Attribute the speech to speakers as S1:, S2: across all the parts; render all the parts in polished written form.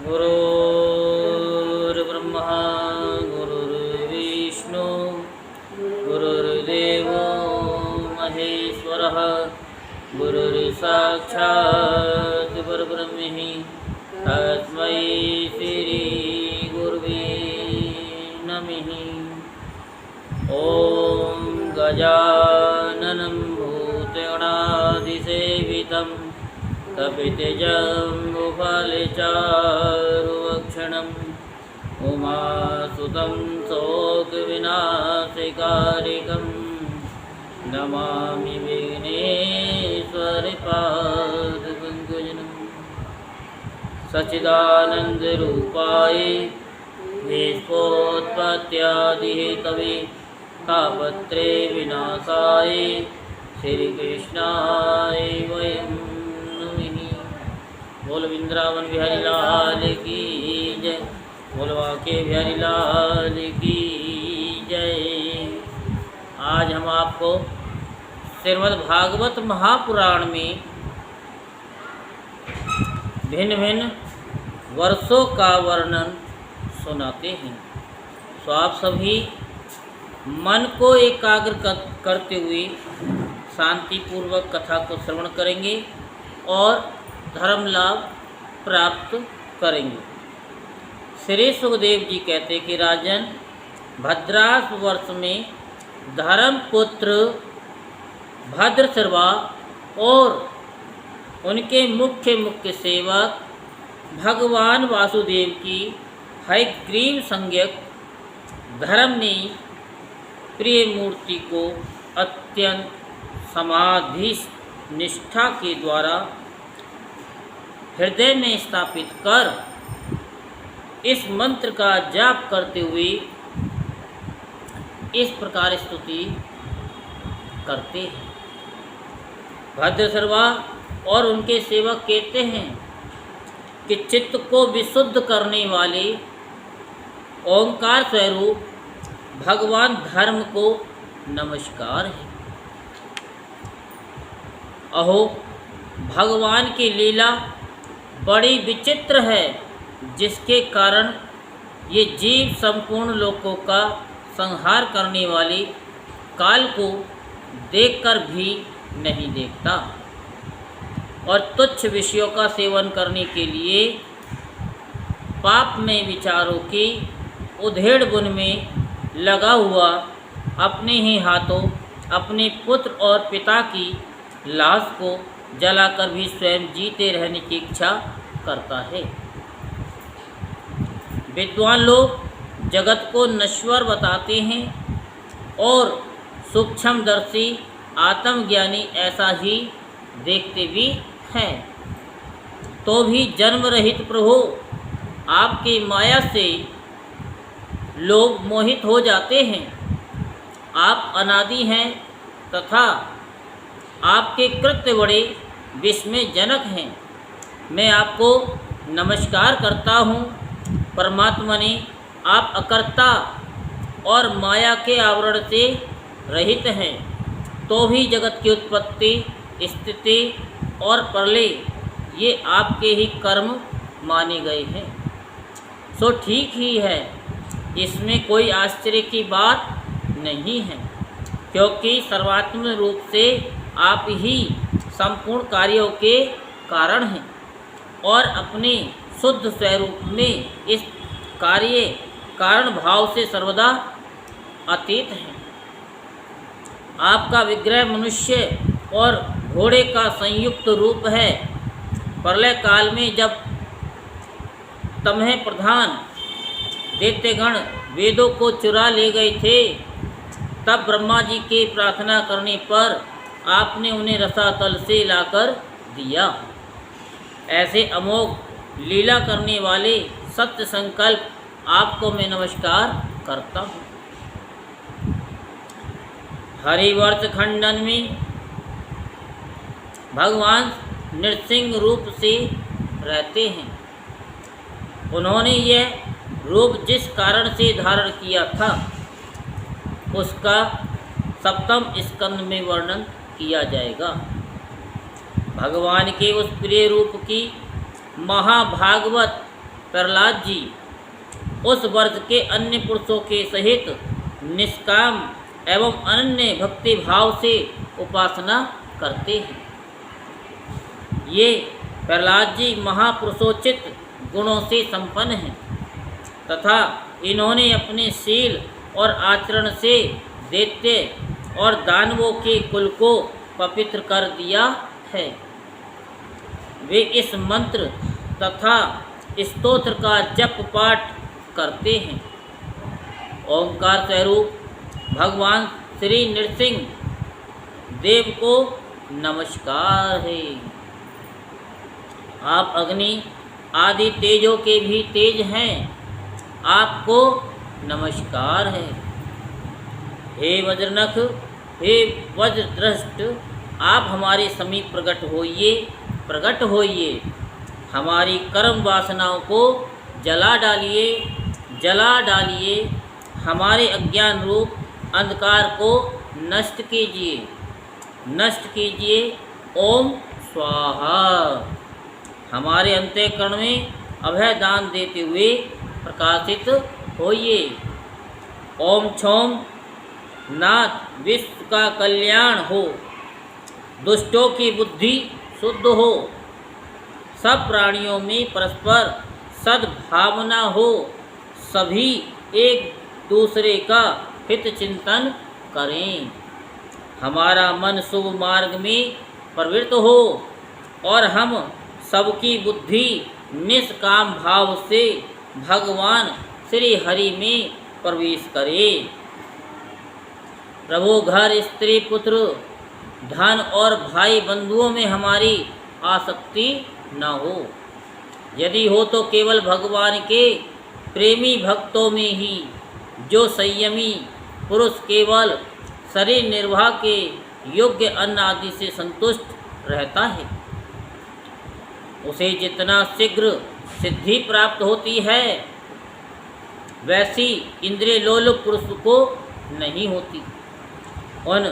S1: गुरुर्ब्रह्मा गुरुर्विष्णु गुरुर्देवो महेश्वरः गुरुर्साक्षात् परब्रह्म तस्मै श्री गुरुवे नमः। ॐ गजाननं भूतगणाधिसेवितं कपितजम्बुफलचारुभक्षणम् उमासुतं शोकविनाशकारिकं नमामि विघ्नेश्वरपादपङ्कजम्। सच्चिदानन्दरूपाय विश्वोत्पत्त्यादिहेतवे तापत्रे विनाशाय श्रीकृष्णाय वयं नमः। बोल वृंदावन बिहारी लाल की जय, बोल वाके बिहारी लाल की जय। आज हम आपको श्रीमद् भागवत महापुराण में भिन्न भिन्न वर्षों का वर्णन सुनाते हैं। तो आप सभी मन को एकाग्र करते हुए शांतिपूर्वक कथा को श्रवण करेंगे और धर्म लाभ प्राप्त करेंगे। श्री सुखदेव जी कहते कि राजन, भद्रास वर्ष में धर्मपुत्र भद्रशर्वा और उनके मुख्य सेवक भगवान वासुदेव की हयग्रीव संज्ञक धर्म ने प्रिय मूर्ति को अत्यंत समाधि निष्ठा के द्वारा हृदय में स्थापित कर इस मंत्र का जाप करते हुए इस प्रकार स्तुति करते हैं। भद्रशर्वा और उनके सेवक कहते हैं कि चित्त को विशुद्ध करने वाले ओंकार स्वरूप भगवान धर्म को नमस्कार है। अहो, भगवान की लीला बड़ी विचित्र है, जिसके कारण ये जीव संपूर्ण लोकों का संहार करने वाले काल को देखकर भी नहीं देखता और तुच्छ विषयों का सेवन करने के लिए पाप में विचारों की उधेड़ बुन में लगा हुआ अपने ही हाथों अपने पुत्र और पिता की लाश को जलाकर भी स्वयं जीते रहने की इच्छा करता है। विद्वान लोग जगत को नश्वर बताते हैं और सूक्ष्मदर्शी आत्मज्ञानी ऐसा ही देखते भी हैं। तो भी जन्म रहित प्रभु आपकी माया से लोग मोहित हो जाते हैं। आप अनादि हैं तथा आपके कृत्य बड़े विस्मयजनक हैं। मैं आपको नमस्कार करता हूँ। परमात्मा ने आप अकर्ता और माया के आवरण से रहित हैं, तो भी जगत की उत्पत्ति, स्थिति और प्रलय ये आपके ही कर्म माने गए हैं। सो ठीक ही है, इसमें कोई आश्चर्य की बात नहीं है, क्योंकि सर्वात्म रूप से आप ही संपूर्ण कार्यों के कारण हैं और अपने शुद्ध स्वरूप में इस कार्य कारण भाव से सर्वदा अतीत हैं। आपका विग्रह मनुष्य और घोड़े का संयुक्त रूप है। प्रलय काल में जब तमहे प्रधान दैत्यगण वेदों को चुरा ले गए थे, तब ब्रह्मा जी के प्रार्थना करने पर आपने उन्हें रसातल से लाकर दिया। ऐसे अमोघ लीला करने वाले सत्य संकल्प आपको मैं नमस्कार करता हूँ। हरिवर्ष खंडन में भगवान नृसिंह रूप से रहते हैं। उन्होंने यह रूप जिस कारण से धारण किया था उसका सप्तम स्कंद में वर्णन किया जाएगा। भगवान के उस प्रिय रूप की महाभागवत प्रहलाद जी उस वर्ग के अन्य पुरुषों के सहित निष्काम एवं अनन्य भक्ति भाव से उपासना करते हैं। ये प्रहलाद जी महापुरुषोचित गुणों से संपन्न हैं तथा इन्होंने अपने शील और आचरण से दैत्य और दानवों के कुल को पवित्र कर दिया है। वे इस मंत्र तथा स्तोत्र का जप पाठ करते हैं। ओंकार स्वरूप भगवान श्री नृसिंह देव को नमस्कार है। आप अग्नि आदि तेजों के भी तेज हैं, आपको नमस्कार है। हे वज्रनख, हे वज्रदृष्ट, आप हमारे समीप प्रकट होइए, हमारी कर्म वासनाओं को जला डालिए, हमारे अज्ञान रूप अंधकार को नष्ट कीजिए। ओम स्वाहा। हमारे अंतःकरण में अभय दान देते हुए प्रकाशित होइए। ओम क्षौम नाथ, विश्व का कल्याण हो, दुष्टों की बुद्धि शुद्ध हो, सब प्राणियों में परस्पर सद्भावना हो, सभी एक दूसरे का हित चिंतन करें, हमारा मन शुभ मार्ग में प्रवृत्त हो और हम सबकी बुद्धि निष्काम भाव से भगवान श्री हरि में प्रवेश करे। प्रभु, घर, स्त्री, पुत्र, धन और भाई बंधुओं में हमारी आसक्ति न हो। यदि हो तो केवल भगवान के प्रेमी भक्तों में ही, जो संयमी पुरुष केवल शरीर निर्वाह के योग्य अन्न आदि से संतुष्ट रहता है। उसे जितना शीघ्र सिद्धि प्राप्त होती है, वैसी इंद्रिय लोलुप पुरुष को नहीं होती। उन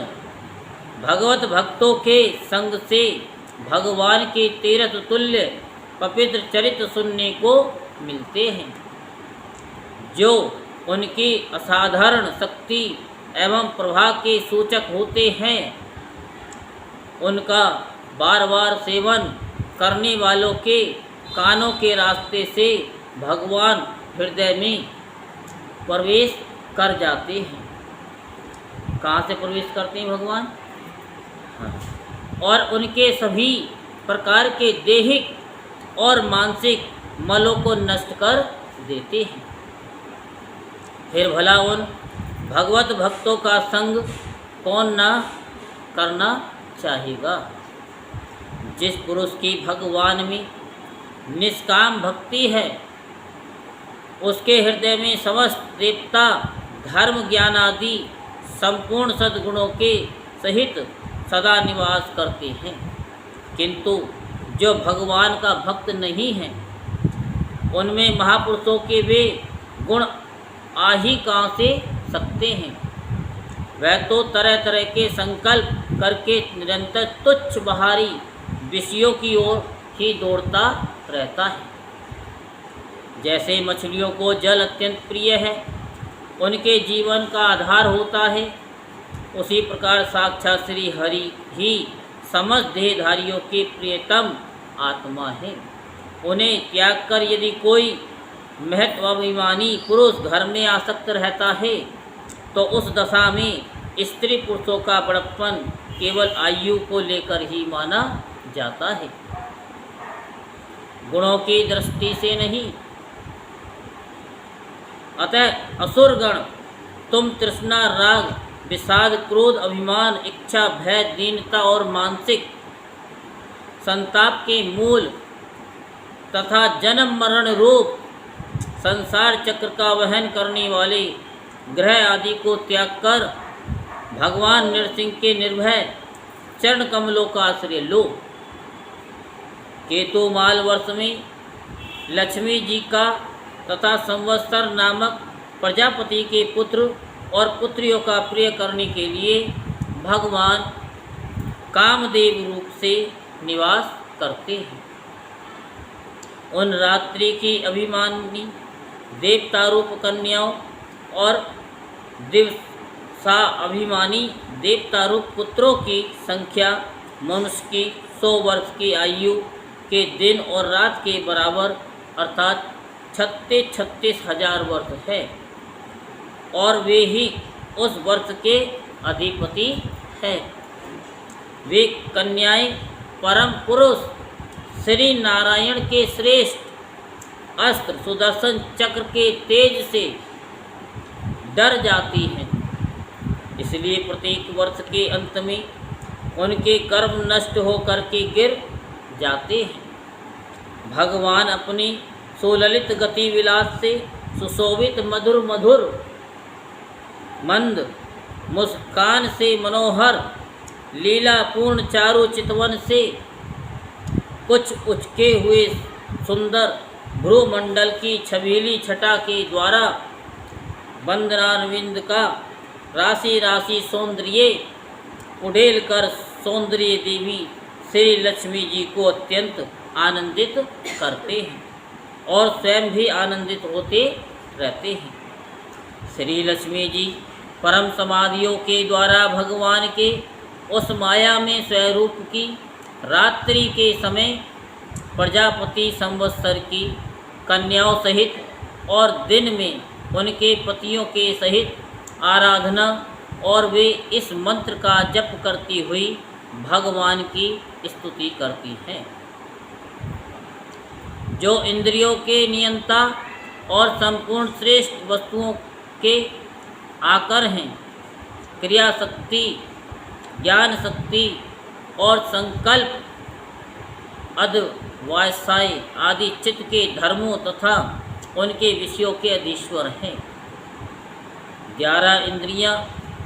S1: भगवत भक्तों के संग से भगवान के तीर्थ तुल्य पवित्र चरित्र सुनने को मिलते हैं, जो उनकी असाधारण शक्ति एवं प्रभाव के सूचक होते हैं। उनका बार बार सेवन करने वालों के कानों के रास्ते से भगवान हृदय में प्रवेश कर जाते हैं। कहाँ से प्रवेश करते हैं भगवान? हाँ। और उनके सभी प्रकार के दैहिक और मानसिक मलों को नष्ट कर देते हैं। फिर भला उन भगवत भक्तों का संग कौन ना करना चाहेगा? जिस पुरुष की भगवान में निष्काम भक्ति है, उसके हृदय में समस्त देवता धर्म ज्ञान आदि संपूर्ण सद्गुणों के सहित सदा निवास करते हैं। किंतु जो भगवान का भक्त नहीं है, उनमें महापुरुषों के वे गुण आ ही कहाँ से सकते हैं? वह तो तरह तरह के संकल्प करके निरंतर तुच्छ बाहरी विषयों की ओर ही दौड़ता रहता है। जैसे मछलियों को जल अत्यंत प्रिय है, उनके जीवन का आधार होता है, उसी प्रकार साक्षात श्री हरि ही समस्त देहधारियों के प्रियतम आत्मा है। उन्हें त्याग कर यदि कोई महत्वाभिमानी पुरुष घर में आसक्त रहता है, तो उस दशा में स्त्री पुरुषों का बड़प्पन केवल आयु को लेकर ही माना जाता है, गुणों की दृष्टि से नहीं। अतः असुरगण, तुम तृष्णा, राग, विषाद, क्रोध, अभिमान, इच्छा, भय, दीनता और मानसिक संताप के मूल तथा जन्म मरण रूप संसार चक्र का वहन करने वाले ग्रह आदि को त्याग कर भगवान नृसिंह के निर्भय चरण कमलों का आश्रय लो। केतु माल वर्ष में लक्ष्मी जी का तथा संवत्सर नामक प्रजापति के पुत्र और पुत्रियों का प्रिय करने के लिए भगवान कामदेव रूप से निवास करते हैं। उन रात्रि की अभिमानी देवतारूप कन्याओं और दिवसा अभिमानी देवतारूप पुत्रों की संख्या मनुष्य की 100 वर्ष की आयु के दिन और रात के बराबर अर्थात 36,000 वर्ष है, और वे ही उस वर्ष के अधिपति हैं। वे कन्याएं परम पुरुष श्री नारायण के श्रेष्ठ अस्त्र सुदर्शन चक्र के तेज से डर जाती हैं, इसलिए प्रत्येक वर्ष के अंत में उनके कर्म नष्ट होकर के गिर जाते हैं। भगवान अपनी सुललित गति विलास से सुशोभित मधुर मधुर मंद मुस्कान से मनोहर लीलापूर्ण चारु चितवन से कुछ उचके हुए सुंदर भ्रूमंडल की छबीली छटा के द्वारा वंदनारविंद का राशि राशि सौंदर्य उड़ेल कर सौंदर्य देवी श्री लक्ष्मी जी को अत्यंत आनंदित करते हैं और स्वयं भी आनंदित होते रहते हैं। श्री लक्ष्मी जी परम समाधियों के द्वारा भगवान के उस माया में स्वरूप की रात्रि के समय प्रजापति संवत्सर की कन्याओं सहित और दिन में उनके पतियों के सहित आराधना और वे इस मंत्र का जप करती हुई भगवान की स्तुति करती हैं। जो इंद्रियों के नियंता और संपूर्ण श्रेष्ठ वस्तुओं के आकर हैं, क्रिया शक्ति, ज्ञान शक्ति और संकल्प अद्वैसाय आदि चित्त के धर्मों तथा उनके विषयों के अधीश्वर हैं। 11 इंद्रियां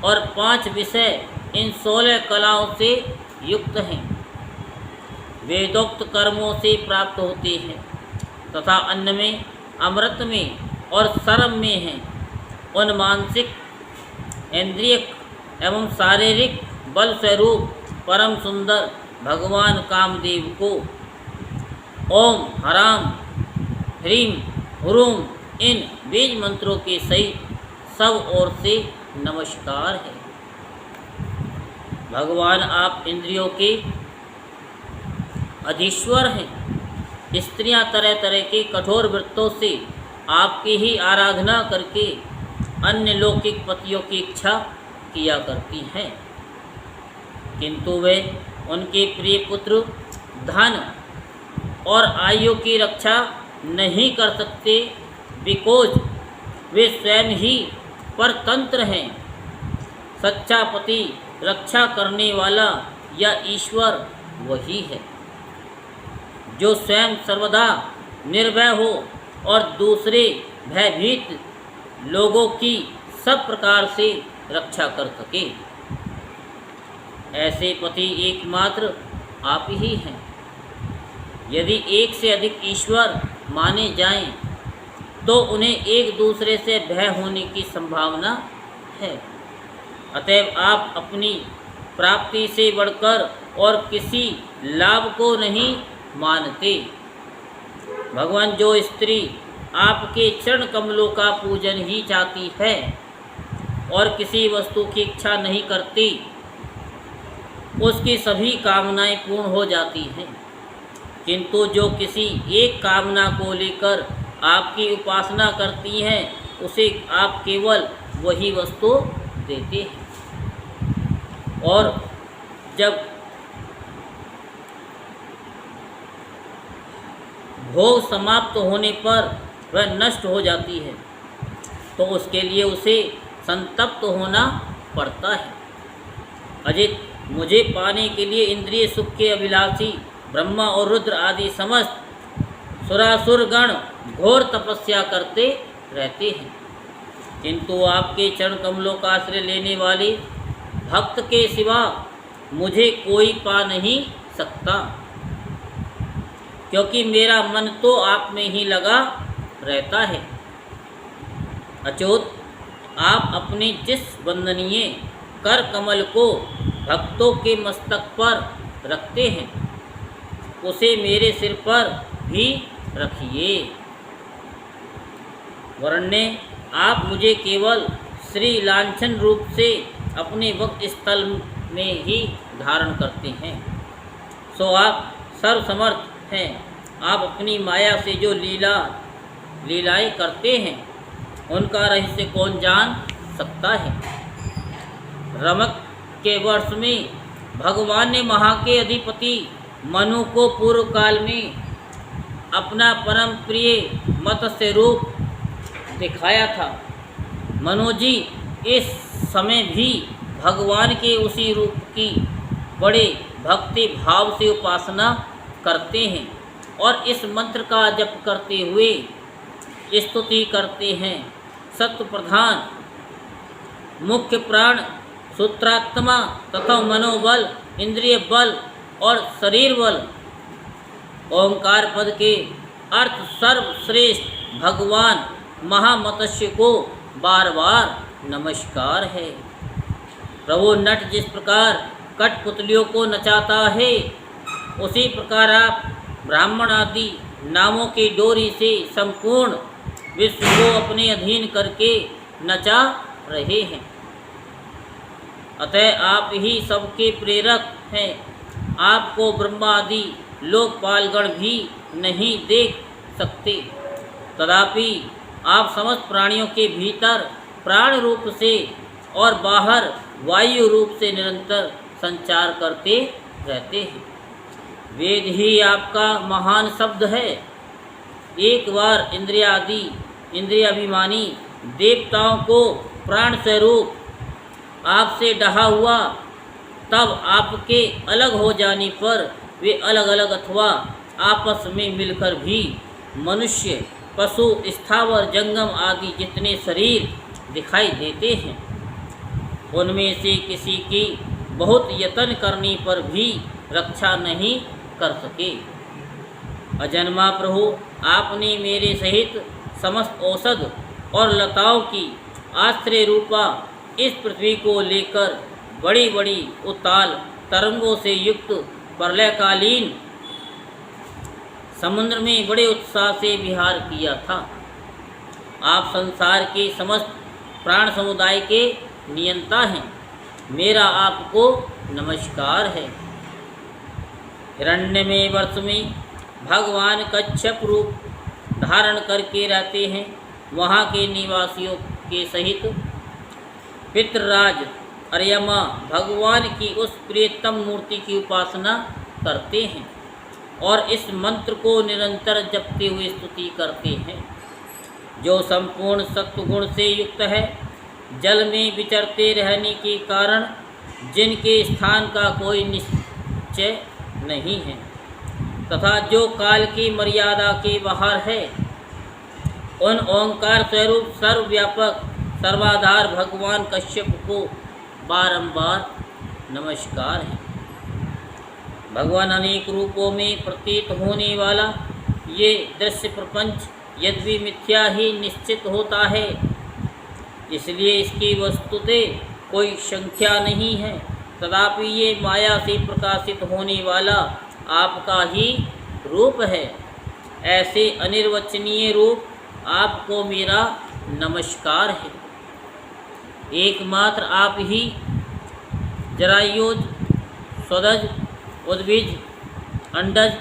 S1: और 5 विषय इन 16 कलाओं से युक्त हैं। वेदोक्त कर्मों से प्राप्त होते हैं तथा अन्न में, अमृत में और शर्म में हैं। उन मानसिक, इंद्रियक एवं शारीरिक बल स्वरूप परम सुंदर भगवान कामदेव को ओम हराम ह्रीम ह्रूम इन बीज मंत्रों के सहित सब ओर से नमस्कार है। भगवान आप इंद्रियों के अधीश्वर हैं। स्त्रियां तरह तरह के कठोर व्रतों से आपकी ही आराधना करके अन्य लौकिक पतियों की इच्छा किया करती हैं, किंतु वे उनके प्रिय पुत्र, धन और आयु की रक्षा नहीं कर सकते, बिकॉज वे स्वयं ही परतंत्र हैं। सच्चा पति, रक्षा करने वाला या ईश्वर वही है जो स्वयं सर्वदा निर्भय हो और दूसरे भयभीत लोगों की सब प्रकार से रक्षा कर सके। ऐसे पति एकमात्र आप ही हैं। यदि एक से अधिक ईश्वर माने जाएं, तो उन्हें एक दूसरे से भय होने की संभावना है। अतएव आप अपनी प्राप्ति से बढ़कर और किसी लाभ को नहीं मानते। भगवान, जो स्त्री आपके चरण कमलों का पूजन ही चाहती है और किसी वस्तु की इच्छा नहीं करती, उसकी सभी कामनाएं पूर्ण हो जाती हैं, किंतु जो किसी एक कामना को लेकर आपकी उपासना करती हैं, उसे आप केवल वही वस्तु देते हैं, और जब भोग समाप्त होने पर वह नष्ट हो जाती है, तो उसके लिए उसे संतप्त होना पड़ता है। अजित, मुझे पाने के लिए इंद्रिय सुख के अभिलाषी ब्रह्मा और रुद्र आदि समस्त सुरासुर गण घोर तपस्या करते रहते हैं, किंतु आपके चरण कमलों का आश्रय लेने वाले भक्त के सिवा मुझे कोई पा नहीं सकता, क्योंकि मेरा मन तो आप में ही लगा रहता है। अच्युत, आप अपने जिस वंदनीय कर कमल को भक्तों के मस्तक पर रखते हैं, उसे मेरे सिर पर भी रखिए। वरन्य आप मुझे केवल श्री लांछन रूप से अपने वक्त स्थल में ही धारण करते हैं। सो आप सर्वसमर्थ हैं। आप अपनी माया से जो लीलाएं करते हैं उनका रहस्य कौन जान सकता है। रमक के वर्ष में भगवान ने महा के अधिपति मनु को पूर्व काल में अपना परम प्रिय मत्स्य रूप दिखाया था। मनु जी इस समय भी भगवान के उसी रूप की बड़े भक्ति भाव से उपासना करते हैं और इस मंत्र का जप करते हुए स्तुति करते हैं। सत्व प्रधान मुख्य प्राण सूत्रात्मा तथा मनोबल, इंद्रिय बल और शरीर बल ओंकार पद के अर्थ सर्वश्रेष्ठ भगवान महामत्स्य को बार बार नमस्कार है। प्रभु नट जिस प्रकार कठपुतलियों को नचाता है उसी प्रकार आप ब्राह्मण आदि नामों की डोरी से संपूर्ण विश्व को अपने अधीन करके नचा रहे हैं। अतः आप ही सबके प्रेरक हैं। आपको ब्रह्मा आदि लोकपालगण भी नहीं देख सकते, तथापि आप समस्त प्राणियों के भीतर प्राण रूप से और बाहर वायु रूप से निरंतर संचार करते रहते हैं। वेद ही आपका महान शब्द है। एक बार इंद्रियाभिमानी देवताओं को प्राण स्वरूप आपसे ढहा हुआ, तब आपके अलग हो जाने पर वे अलग अलग अथवा आपस में मिलकर भी मनुष्य, पशु, स्थावर, जंगम आदि जितने शरीर दिखाई देते हैं उनमें से किसी की बहुत यत्न करने पर भी रक्षा नहीं कर सके। अजन्मा प्रभु, आपने मेरे सहित समस्त औषध और लताओं की आश्रय रूपा इस पृथ्वी को लेकर बड़ी बड़ी उताल तरंगों से युक्त प्रलयकालीन समुद्र में बड़े उत्साह से विहार किया था। आप संसार के समस्त प्राण समुदाय के नियंता हैं। मेरा आपको नमस्कार है। हिरण्यमय वर्ष में भगवान कच्छप रूप धारण करके रहते हैं। वहाँ के निवासियों के सहित पितृराज अर्यमा भगवान की उस प्रियतम मूर्ति की उपासना करते हैं और इस मंत्र को निरंतर जपते हुए स्तुति करते हैं। जो संपूर्ण सत्वगुण से युक्त है, जल में विचरते रहने के कारण जिनके स्थान का कोई निश्चय नहीं है तथा जो काल की मर्यादा के बाहर है, उन ओंकार स्वरूप सर्वव्यापक सर्वाधार भगवान कश्यप को बारंबार नमस्कार है। भगवान अनेक रूपों में प्रतीत होने वाला ये दृश्य प्रपंच यद्यपि मिथ्या ही निश्चित होता है, इसलिए इसकी वस्तुतः कोई संख्या नहीं है, तथापि ये माया से प्रकाशित होने वाला आपका ही रूप है। ऐसे अनिर्वचनीय रूप आपको मेरा नमस्कार है। एकमात्र आप ही जरायुज, स्वदज, उद्भिज, अंडज,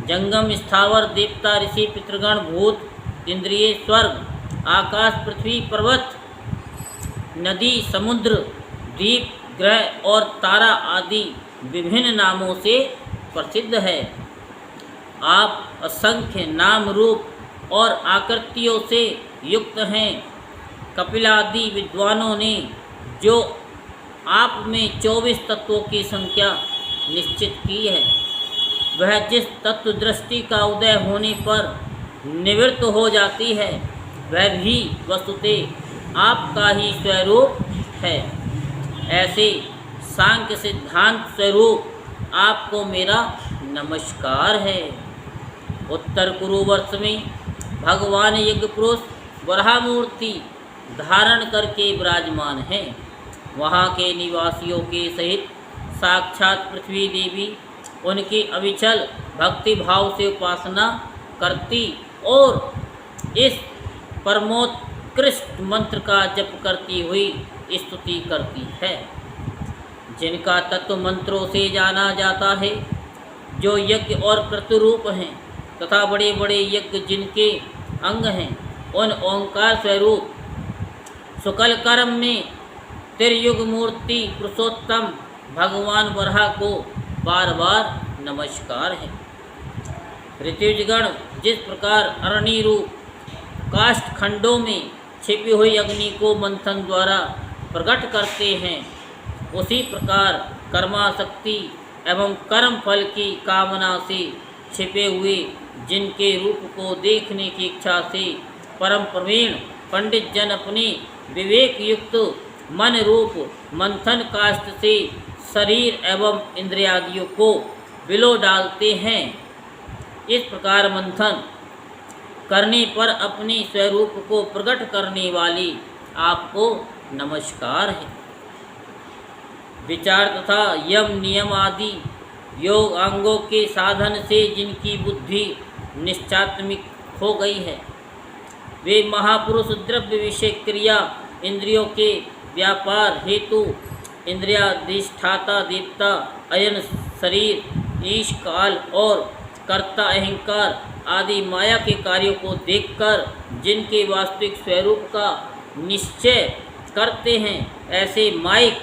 S1: जंगम, स्थावर, देवता, ऋषि, पितृगण, भूत, इंद्रिय, स्वर्ग, आकाश, पृथ्वी, पर्वत, नदी, समुद्र, द्वीप, ग्रह और तारा आदि विभिन्न नामों से प्रसिद्ध है। आप असंख्य नाम, रूप और आकृतियों से युक्त हैं। कपिलादि विद्वानों ने जो आप में 24 तत्वों की संख्या निश्चित की है, वह जिस तत्व दृष्टि का उदय होने पर निवृत्त हो जाती है, वह भी वस्तुतः आपका ही स्वरूप है। ऐसे सांख्य सिद्धांत स्वरूप आपको मेरा नमस्कार है। उत्तर कुरु वर्ष में भगवान यज्ञ पुरुष वराहमूर्ति धारण करके विराजमान हैं। वहाँ के निवासियों के सहित साक्षात पृथ्वी देवी उनकी अविचल भक्ति भाव से उपासना करती और इस परमोत्कृष्ट मंत्र का जप करती हुई स्तुति करती है, जिनका तत्व मंत्रों से जाना जाता है, जो यज्ञ और क्रतुरूप हैं तथा बड़े बड़े यज्ञ जिनके अंग हैं, उन ओंकार स्वरूप शुक्ल कर्म में त्रियुग मूर्ति पुरुषोत्तम भगवान वराह को बार बार नमस्कार है। ऋत्विजगण जिस प्रकार अरणि रूप काष्ठ खंडों में छिपी हुई अग्नि को मंथन द्वारा प्रकट करते हैं, उसी प्रकार कर्माशक्ति एवं कर्म फल की कामना से छिपे हुए जिनके रूप को देखने की इच्छा से परम प्रवीण पंडित जन अपने विवेक युक्त मन रूप मंथन काष्ठ से शरीर एवं इंद्रियादियों को विलो डालते हैं। इस प्रकार मंथन करने पर अपने स्वरूप को प्रकट करने वाली आपको नमस्कार है। विचार तथा यम नियम आदि योग अंगों के साधन से जिनकी बुद्धि निश्चात्मिक हो गई है, वे महापुरुष द्रव्य विषय क्रिया इंद्रियों के व्यापार हेतु इंद्रियाधिष्ठाता देवता अयन शरीर ईश काल और कर्ता अहंकार आदि माया के कार्यों को देखकर जिनके वास्तविक स्वरूप का निश्चय करते हैं, ऐसे माइक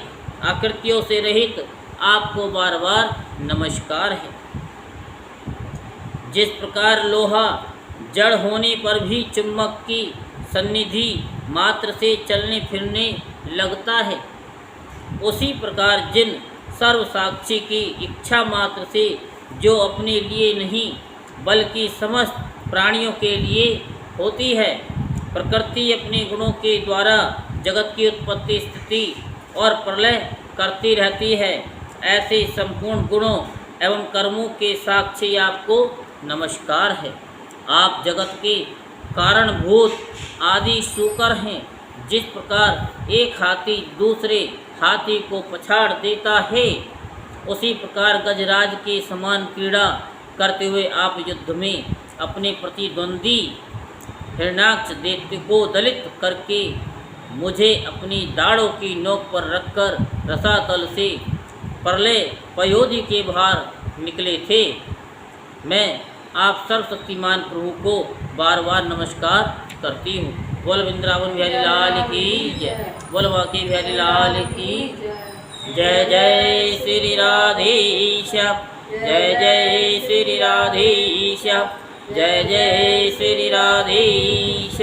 S1: आकृतियों से रहित आपको बार बार नमस्कार है। जिस प्रकार लोहा जड़ होने पर भी चुंबक की सन्निधि मात्र से चलने फिरने लगता है, उसी प्रकार जिन सर्वसाक्षी की इच्छा मात्र से जो अपने लिए नहीं बल्कि समस्त प्राणियों के लिए होती है, प्रकृति अपने गुणों के द्वारा जगत की उत्पत्ति स्थिति और प्रलय करती रहती है, ऐसे संपूर्ण गुणों एवं कर्मों के साक्षी आपको नमस्कार है। आप जगत के कारणभूत आदि शूकर हैं। जिस प्रकार एक हाथी दूसरे हाथी को पछाड़ देता है, उसी प्रकार गजराज के समान क्रीड़ा करते हुए आप युद्ध में अपने प्रतिद्वंदी हिरण्याक्ष दैत्य को दलित करके मुझे अपनी दाढ़ों की नोक पर रखकर रसातल से प्रलय पयोधि के बाहर निकले थे। मैं आप सर्वशक्तिमान प्रभु को बार बार नमस्कार करती हूँ। बोल वृंदावन बिहारी लाल की जय, बोल बांके बिहारी लाल की जय। जय श्री राधेश, जय जय श्री राधेश, जय जय श्री राधेश।